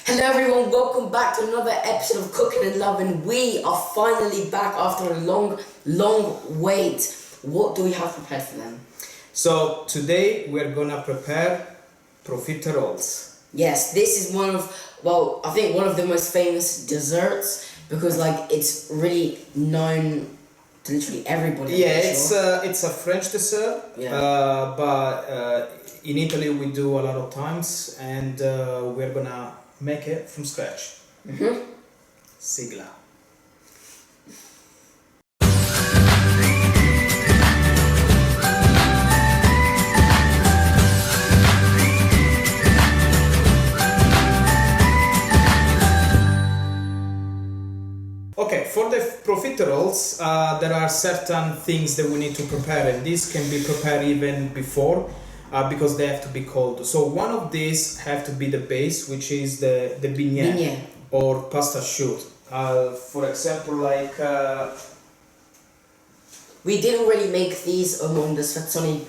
Hello everyone, welcome back to another episode of Cooking and Loving. We are finally back after a long wait. What do we have prepared for them? So today we're gonna prepare profiteroles. Yes, this is I think one of the most famous desserts because it's really known to literally everybody. Yeah, it's a French dessert. Yeah. But in Italy we do a lot of times, and we're gonna make it from scratch. Sigla. Okay, for the profiteroles, there are certain things that we need to prepare, and these can be prepared even before because they have to be cold. So one of these have to be the base, which is the beignet or pasta choux. For example, we did already make these among the spezzone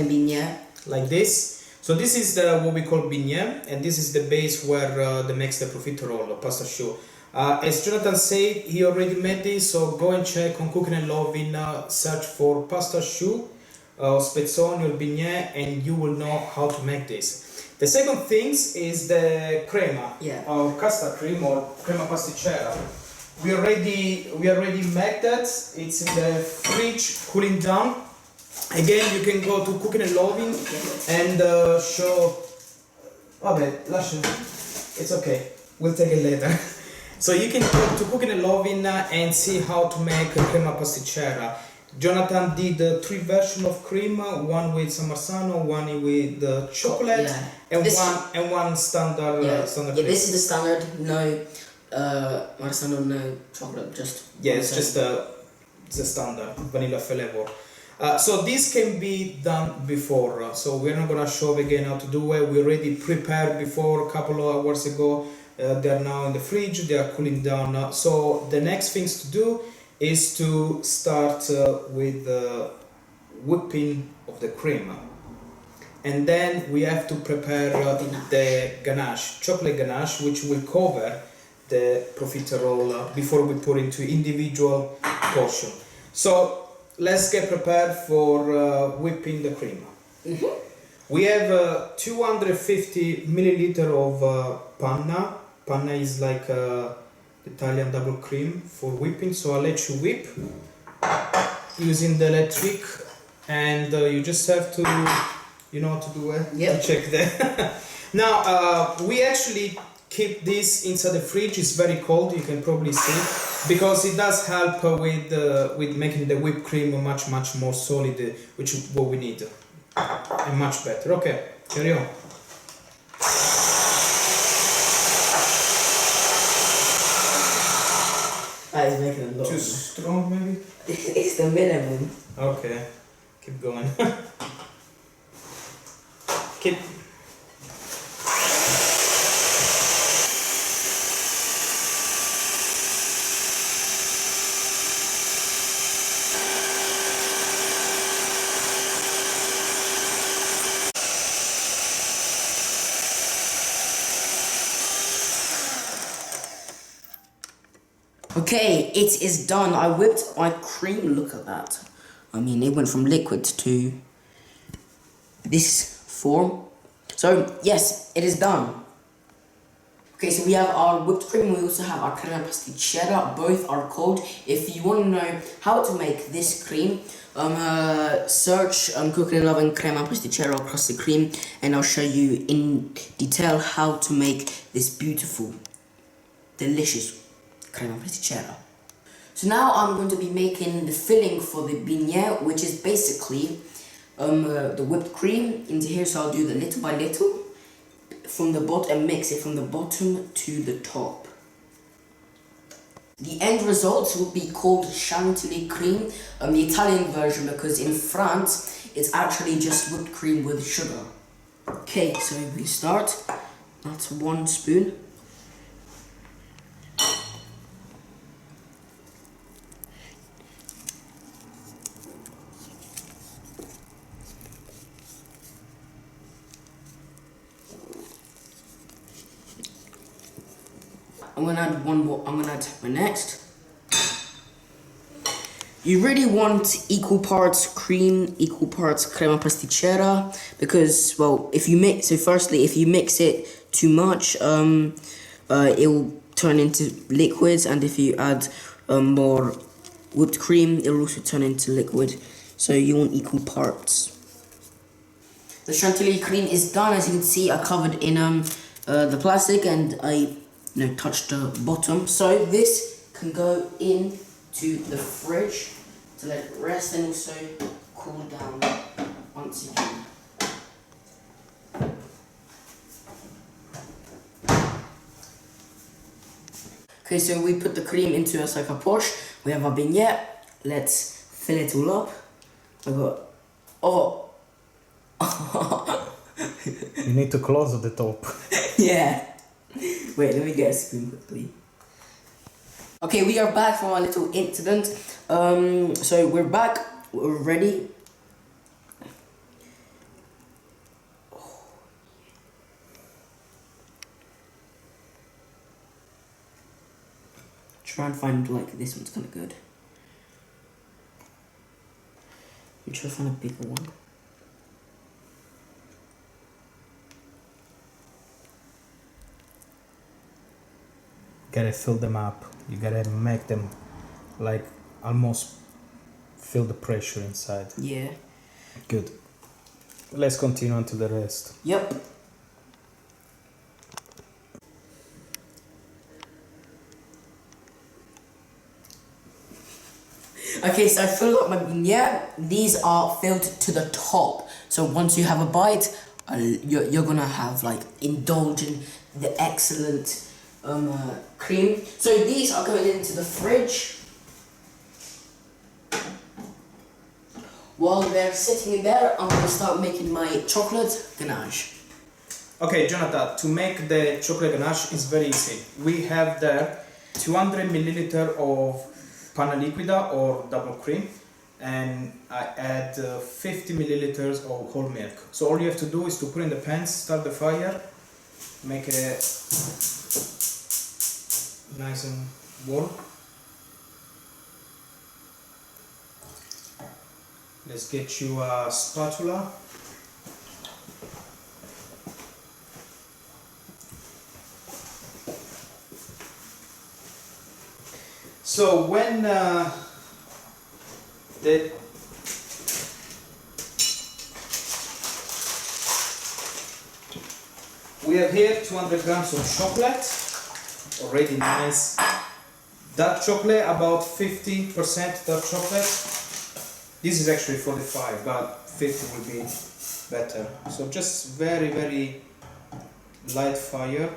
beignet. Like this. So this is what we call beignet, and this is the base where they make the profiterole or pasta choux. As Jonathan said, he already made this, so go and check on Cooking and Loving, search for pasta choux, spezzone or beignet, and you will know how to make this. The second thing is the crema, or custard cream or crema pasticcera. We already made that. It's in the fridge, cooling down. Again, you can go to Cooking and Loving and show. It's okay. We'll take it later. So you can go to Cooking and Loving and see how to make a crema pasticcera. Jonathan did 3 versions of cream, one with San Marzano, one with chocolate, and one standard. Standard cream. This is the standard. No Marzano, no chocolate. It's just the standard vanilla flavor. So this can be done before. So we're not gonna show again how to do it. We already prepared before a couple of hours ago. They are now in the fridge, they are cooling down now. So the next things to do is to start with the whipping of the cream. And then we have to prepare the ganache, chocolate ganache, which will cover the profiterole before we put into individual portion. So let's get prepared for whipping the cream. We have 250 milliliter of panna. Panna is like Italian double cream for whipping, so I'll let you whip using the electric, and you just have to, you know how to do it? To check that. Now, we actually keep this inside the fridge. It's very cold, you can probably see, because it does help with making the whipped cream much more solid, which is what we need, and much better. Okay, carry on. He's making a lot. Too strong, maybe? It's the minimum. Okay, keep going. Keep. Okay, it is done. I whipped my cream. Look at that. I mean, it went from liquid to this form. So, yes, it is done. Okay, so we have our whipped cream. We also have our crema pasticcera. Both are cold. If you want to know how to make this cream, search Cooking and Loving crema pasticcera across the cream, and I'll show you in detail how to make this beautiful, delicious crema pasticcera. So now I'm going to be making the filling for the beignet, which is basically the whipped cream into here. So I'll do the little by little from the bottom and mix it from the bottom to the top. The end result will be called chantilly cream, the Italian version, because in France it's actually just whipped cream with sugar. Okay, so we start. That's 1 spoon. I'm gonna add one more. I'm gonna add my next. You really want equal parts cream, equal parts crema pasticcera, because, well, if you mix, so firstly, if you mix it too much, it will turn into liquids, and if you add more whipped cream, it will also turn into liquid. So you want equal parts. The chantilly cream is done. As you can see, I covered in the plastic, and I touched the bottom. So this can go into the fridge to let it rest and also cool down once again. Okay, so we put the cream into a sac à poche. We have our beignet. Let's fill it all up. I got, oh. You need to close the top. Yeah. Wait, let me get a spoon quickly. Okay, we are back from our little incident. So we're back. We're ready. Try and find, like, this one's kind of good. You try to find a bigger one. Gotta fill them up. You gotta make them like almost feel the pressure inside. Yeah. Good. Let's continue on to the rest. Yep. Okay, so I filled up my beignet. These are filled to the top. So once you have a bite, you're gonna have, like, indulge in the excellent cream. So these are going into the fridge. While they're sitting in there, I'm gonna start making my chocolate ganache. Okay, Jonathan, to make the chocolate ganache is very easy. We have there 200 milliliter of panna liquida or double cream, and I add 50 milliliters of whole milk. So all you have to do is to put in the pan, start the fire, make it nice and warm. Let's get you a spatula. So when we have here 200 grams of chocolate, already nice dark chocolate, about 50% dark chocolate. This is actually 45, but 50 would be better. So just very, very light fire.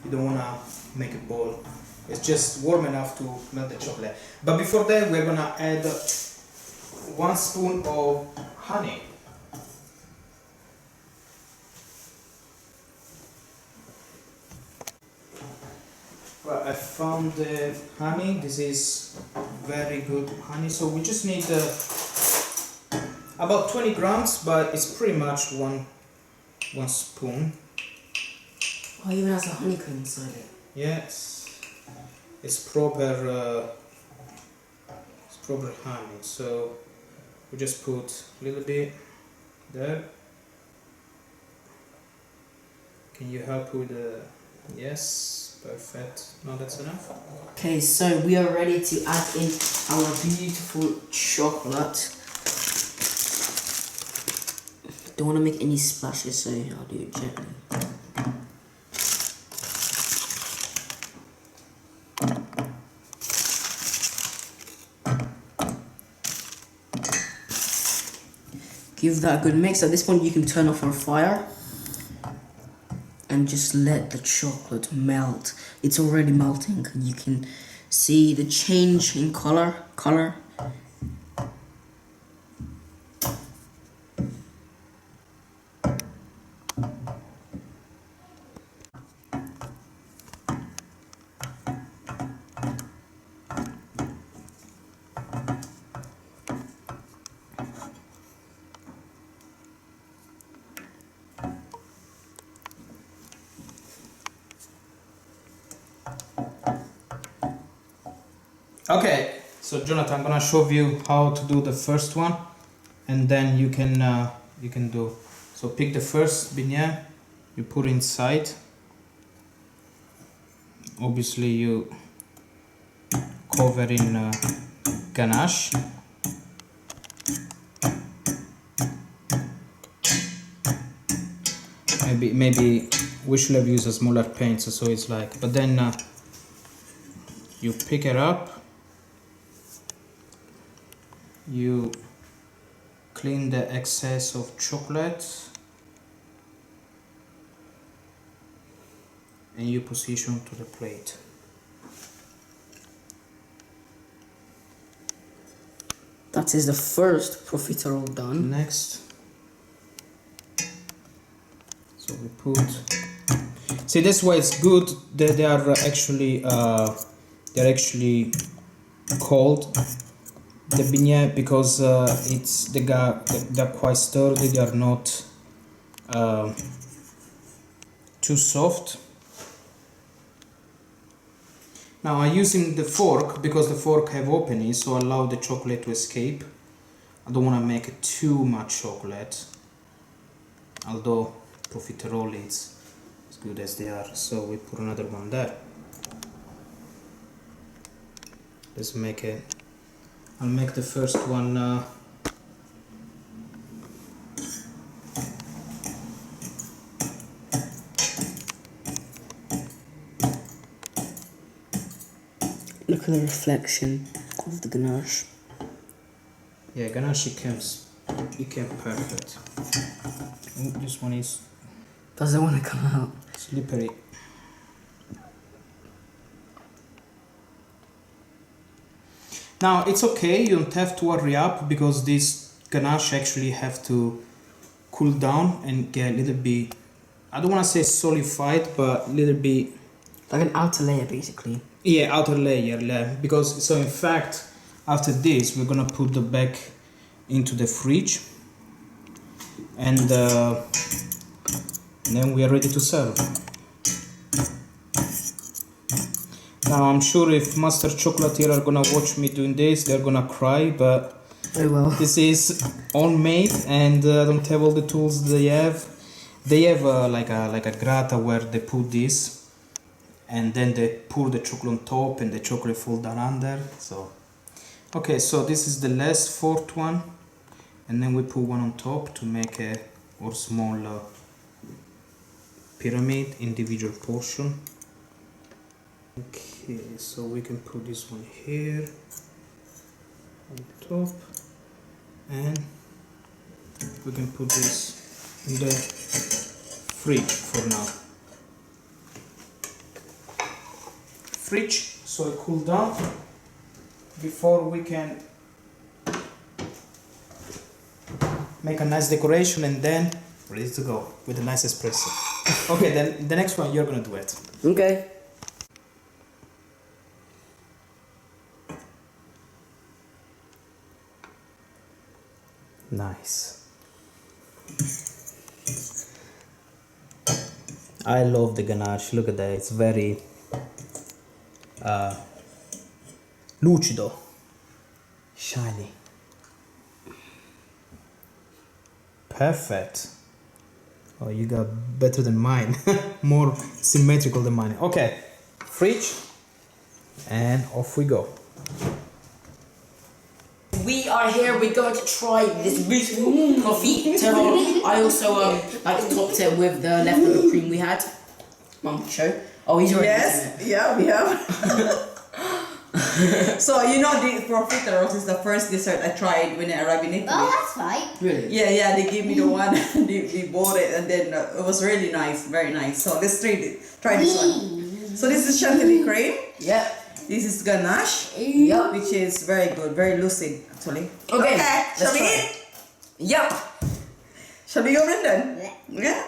You don't wanna make it boil. It's just warm enough to melt the chocolate. But before that, we're gonna add 1 spoon of honey. Well, I found the honey. This is very good honey. So we just need about 20 grams, but it's pretty much one spoon. Oh, it even has a honeycomb inside it. Yes. It's proper honey, so we just put a little bit there. Can you help with the, yes, perfect. No, that's enough. Okay, so we are ready to add in our beautiful chocolate. Don't want to make any splashes, so I'll do it gently. Give that a good mix. At this point, you can turn off our fire and just let the chocolate melt. It's already melting. You can see the change in color. Okay, so Jonathan, I'm gonna show you how to do the first one, and then you can do. So pick the first beignet, you put inside. Obviously, you cover in ganache. Maybe we should have used a smaller paint, so it's like. But then you pick it up. You clean the excess of chocolate and you position to the plate. That is the first profiterole done. Next, so we put. See, that's why it's good that they are actually cold. The beignet, because they're quite sturdy. They are not too soft. Now I'm using the fork because the fork have openings, so allow the chocolate to escape. I don't want to make it too much chocolate, although profiterole is as good as they are. So we put another one there. Let's make it. I'll make the first one Look at the reflection of the ganache. yeah, ganache it came perfect. Oh, this one is Doesn't want to come out. slippery. Now it's okay, you don't have to hurry up because this ganache actually have to cool down and get a little bit, I don't want to say solidified, but a little bit, Like an outer layer, basically. yeah, outer layer, yeah. Because so in fact after this we're gonna put the back into the fridge and then we are ready to serve. Now I'm sure if Master Chocolatier are gonna watch me doing this, they're gonna cry, but Oh well. this is homemade and I don't have all the tools they have. They have like a grata where they put this and then they pour the chocolate on top and the chocolate fall down under. So okay, so this is the last fourth one, and then we put one on top to make a or small pyramid, individual portion. Okay, so we can put this one here on top, and we can put this in the fridge for now. Fridge, so it cool down before we can make a nice decoration and then ready to go with a nice espresso. Okay, then the next one you're gonna do it. Okay. Nice. I love the ganache. Look at that. It's very lucido, shiny. Perfect. Oh, you got better than mine. More symmetrical than mine. Okay, fridge, and off we go. We are here, we're going to try this beautiful profiterole. I also like topped it with the leftover cream we had. Mum, show. Oh, he's already Yes, eaten it. yeah, we have. So you know the Profiteroles is the first dessert I tried when I arrived in Italy. Oh, that's fine. Really? Yeah, they gave me the one, they bought it, and then it was really nice, very nice. So let's try this one. So this is chantilly cream. Yeah. This is ganache, Yup. which is very good, very lucid actually. Okay, shall let's we try eat? it. Yup. Shall we go, Brendan? Yeah.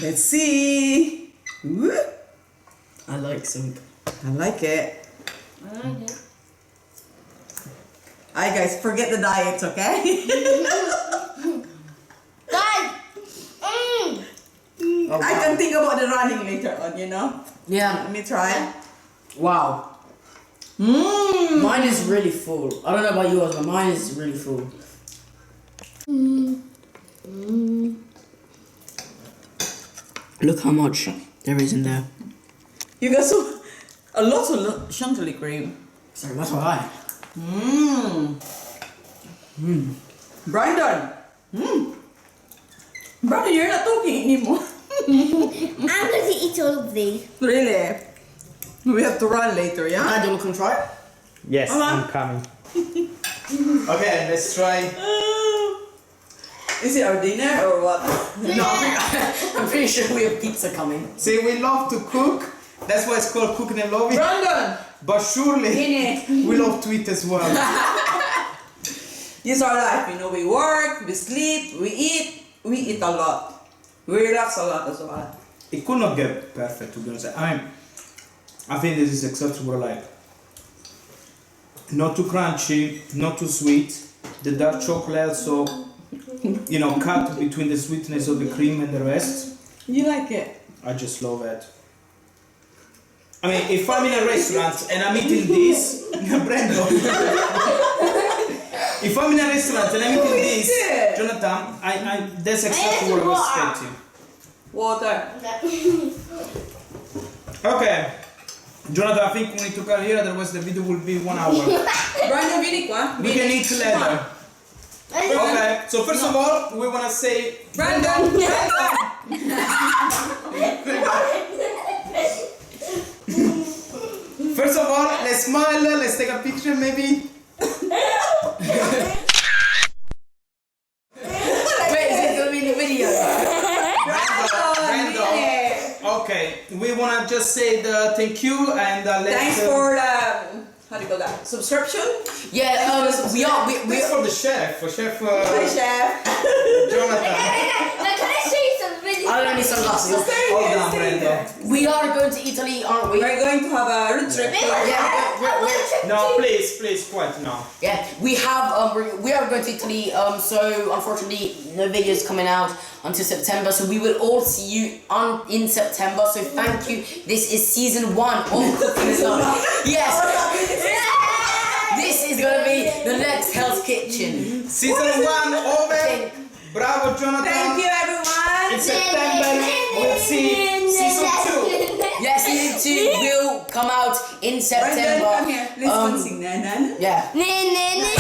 Let's see. Woo. I like some. I like it. I like it. Alright guys, forget the diet, okay? Guys! Oh, I can think about the running later on, you know? Yeah. Let me try. Wow. Mine is really full. I don't know about yours, but mine is really full. Look how much there is in there. You got a lot of chantilly cream. Sorry, that's all right. Brandon. Brandon, you're not talking anymore. I'm going to eat all of these. Really? We have to run later, yeah? I don't want to try it. Yes, Uh-huh. I'm coming. Okay, let's try. Is it our dinner or what? No, I'm pretty sure we have pizza coming. See, we love to cook. That's why it's called cooking and loving. Brandon! But surely Nene. we love to eat as well. This is our life, you know, we work, we sleep, we eat a lot. We relax a lot as well. It could not get perfect, to be honest. I mean, I think this is exactly what I like. Not too crunchy, not too sweet. The dark chocolate, so you know, cut between the sweetness of the cream and the rest. You like it? I just love it. I mean, if I'm in a restaurant and I'm eating this, Brendo. If I'm in a restaurant and I'm eating this, Jonathan, that's exactly what I was expecting. Water. Okay. Jonathan, I think we need to cut here, otherwise the video will be 1 hour. Brandon, vieni qua. We can eat later. Okay, so first of all, we want to say... Brandon! First of all, let's smile, let's take a picture maybe. Wait, is it going to be in the video? Brando. Okay, we want to just say the thank you and let's... Thanks for the, how do you call that? Subscription? Yeah, we Thanks for the chef, Hi, chef. Jonathan. Now, can I show you some really I don't need sunglasses. Hold on, Brando. We are going to Italy, aren't we? We're going to have a road trip. No, please, quiet now. Yeah, we have we are going to Italy. So unfortunately, no videos coming out until September. So we will all see you in September. So thank you. This is season 1 of Cooking and Loving. Yes. This is gonna be the next Hell's Kitchen. Season 1 over. Bravo, Jonathan. Thank you, everyone. In September, we'll see season 2. Yeah, season 2 will come out in Brandon, September. come here. Let's sing. Yeah. Nee, nee, nee.